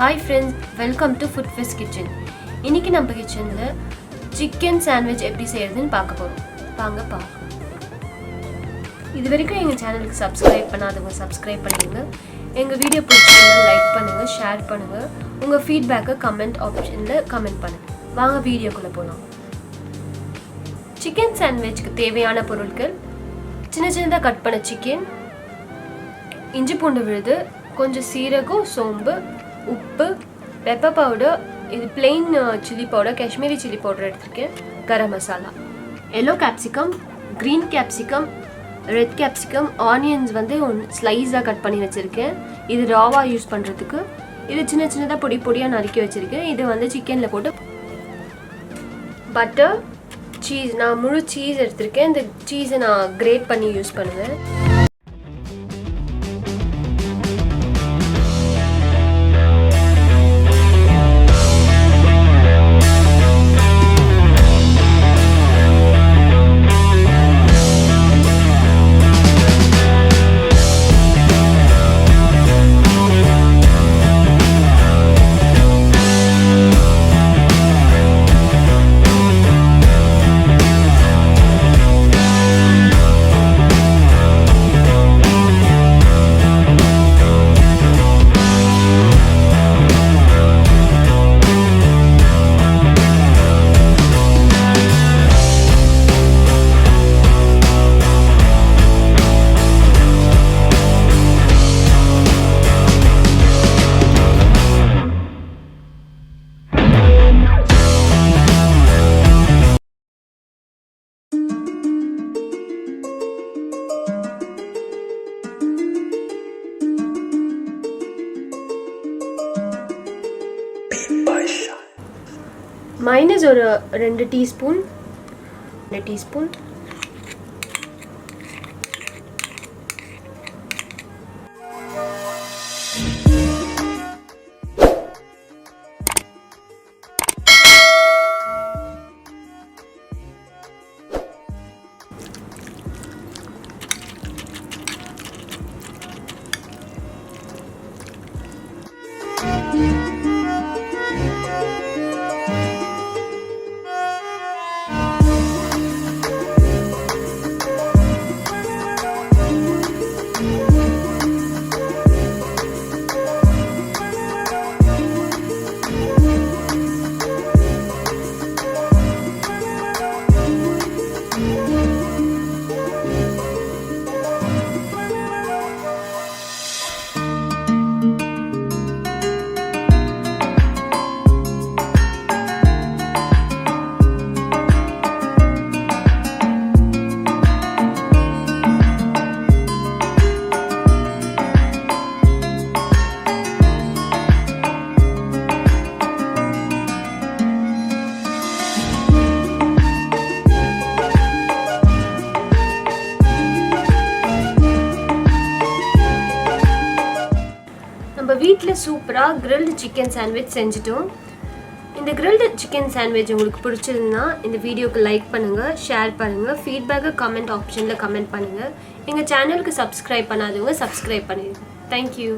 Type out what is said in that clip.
Hi friends, welcome to Food Fest Kitchen. இன்னைக்கு நம்ம கிச்சன்ல chicken sandwich எப்படி செய்யறதுன்னு பார்க்க போறோம். வாங்க பார்க்கலாம். இதுவரைக்கும் எங்க சேனலுக்கு subscribe பண்ணாதவங்க subscribe பண்ணிடுங்க. எங்க வீடியோ பிடிச்சிருந்தா லைக் பண்ணுங்க, ஷேர் பண்ணுங்க. உங்க ஃபீட்பேக்கை கமெண்ட் ஆப்ஷன்ல கமெண்ட் பண்ணுங்க. வாங்க வீடியோக்குள்ள போலாம். chicken sandwichக்கு தேவையான பொருட்கள்: சின்ன சின்னதா கட் பண்ண chicken, இஞ்சி பூண்டு விழுது, கொஞ்சம் சீரகம், சோம்பு, உப்பு, பெப்பர் பவுடர், இது plain chili powder, Kashmiri chili powder எடுத்துருக்கேன், garam masala, yellow capsicum, green capsicum, red capsicum, onions வந்து ஸ்லைஸாக கட் பண்ணி வச்சுருக்கேன். இது ராவாக யூஸ் பண்ணுறதுக்கு. இது சின்ன சின்னதாக பொடியாக நறுக்கி வச்சுருக்கேன். இது வந்து சிக்கனில் போட்டு பட்டர், சீஸ், நான் முழு சீஸ் எடுத்திருக்கேன். இந்த சீஸை நான் கிரேட் பண்ணி யூஸ் பண்ணுவேன். மைனஸ் ஒரு 2 டீஸ்பூன், வீட்டில் சூப்பராக கிரில்டு சிக்கன் சாண்ட்விச் செஞ்சுட்டோம். இந்த கிரில்டு சிக்கன் சாண்ட்விச் உங்களுக்கு பிடிச்சிருந்தா இந்த வீடியோக்கு லைக் பண்ணுங்கள், ஷேர் பண்ணுங்கள், ஃபீட்பேக்கை கமெண்ட் ஆப்ஷனில் கமெண்ட் பண்ணுங்கள். எங்கள் சேனலுக்கு சப்ஸ்கிரைப் பண்ணாதவங்க சப்ஸ்கிரைப் பண்ணிடுங்க. தேங்க்யூ.